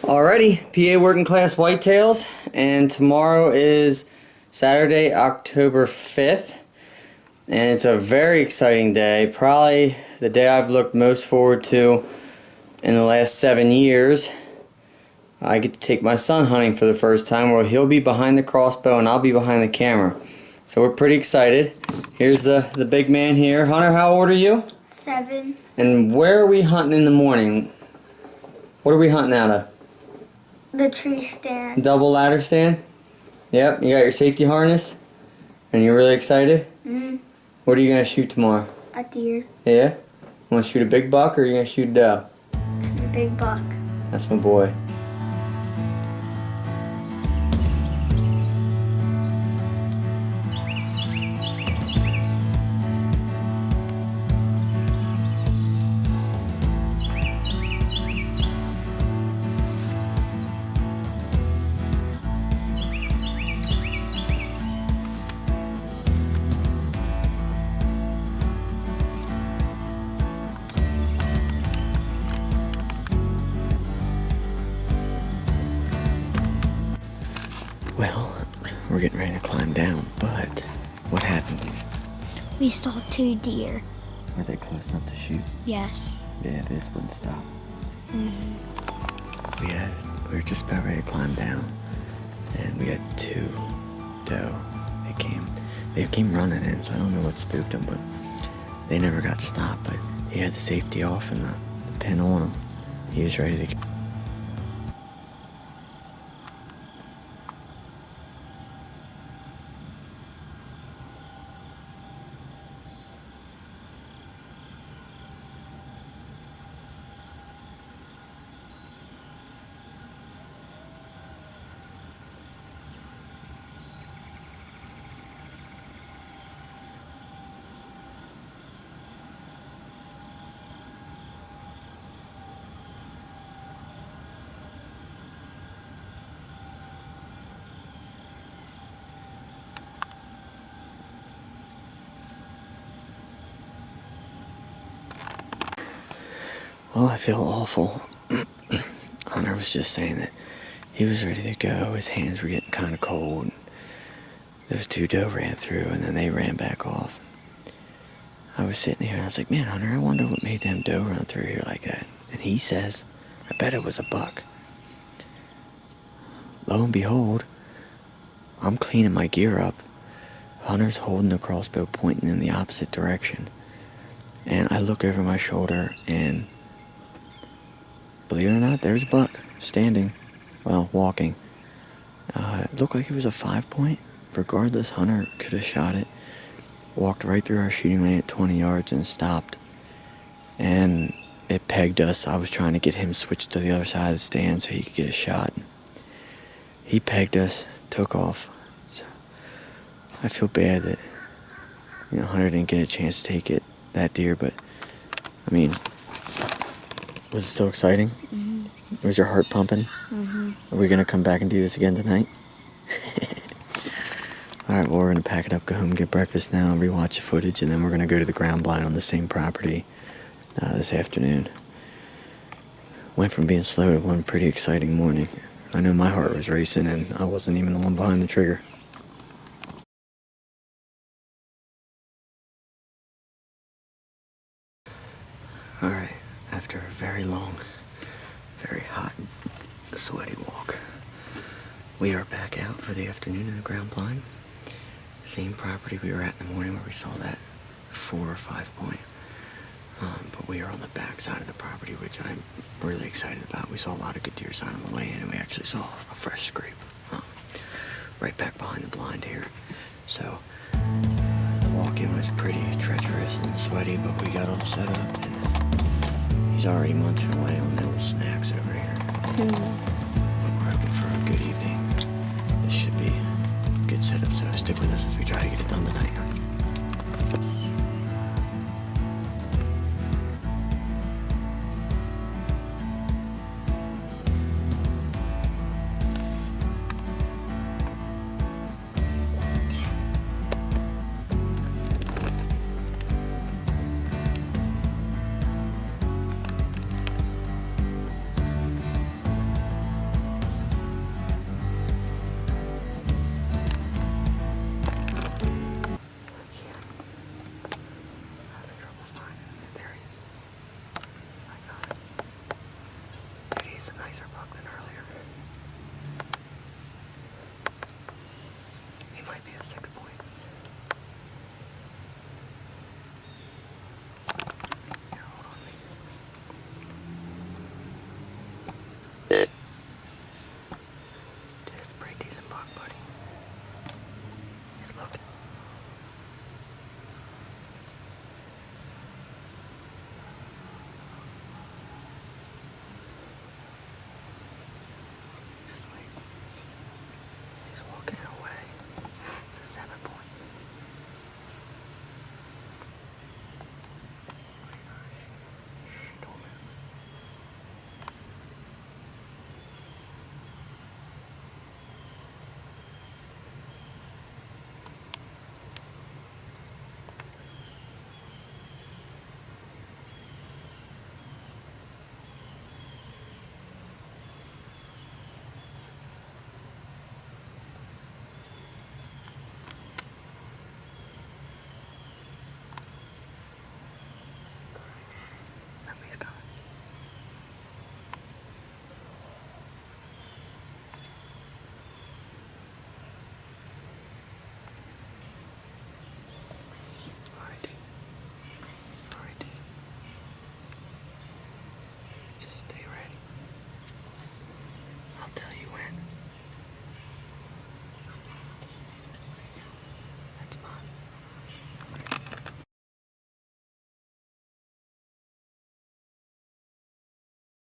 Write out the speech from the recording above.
Alrighty, PA Working Class Whitetails, and tomorrow is Saturday, October 5th, and it's a very exciting day, probably the day I've looked most forward to in the last 7 years. I get to take my son hunting for the first time, where he'll be behind the crossbow and I'll be behind the camera. So we're pretty excited. Here's the big man here. Hunter, how old are you? 7. And where are we hunting in the morning? What are we hunting out of? The tree stand. Double ladder stand? Yep, you got your safety harness? And you're really excited? Mm-hmm. What are you going to shoot tomorrow? A deer. Yeah? You want to shoot a big buck or are you going to shoot a doe? A big buck. That's my boy. Well, we're getting ready to climb down, but what happened? We saw 2 deer. Were they close enough to shoot? Yes. Yeah, this wouldn't stop. Mm-hmm. We were just about ready to climb down, and we had 2 doe. They came running in, so I don't know what spooked them, but they never got stopped. But he had the safety off and the pin on him. He was ready to go. Well, I feel awful. Hunter was just saying that he was ready to go. His hands were getting kind of cold. Those 2 doe ran through and then they ran back off. I was sitting here and I was like, man, Hunter, I wonder what made them doe run through here like that. And he says, I bet it was a buck. Lo and behold, I'm cleaning my gear up. Hunter's holding the crossbow pointing in the opposite direction. And I look over my shoulder and believe it or not, there's a buck standing, well, walking. It looked like it was a 5-point. Regardless, Hunter could have shot it. Walked right through our shooting lane at 20 yards and stopped. And it pegged us. I was trying to get him switched to the other side of the stand so he could get a shot. He pegged us, took off. So I feel bad that, Hunter didn't get a chance to take that deer, but, I mean, was it still exciting? Mm-hmm. Was your heart pumping? Mm-hmm. Are we going to come back and do this again tonight? Alright, well, we're going to pack it up, go home, get breakfast now, rewatch the footage, and then we're going to go to the ground blind on the same property this afternoon. Went from being slow to one pretty exciting morning. I know my heart was racing, and I wasn't even the one behind the trigger. Alright, after a very long, very hot, sweaty walk, we are back out for the afternoon in the ground blind. Same property we were at in the morning where we saw that 4 or 5-point. But we are on the back side of the property, which I'm really excited about. We saw a lot of good deer sign on the way in, and we actually saw a fresh scrape right back behind the blind here. So the walk-in was pretty treacherous and sweaty, but we got all set up, and he's already munching away on the little snacks over here. We're hoping for a good evening. This should be a good setup, so stick with us as we try to get it done tonight.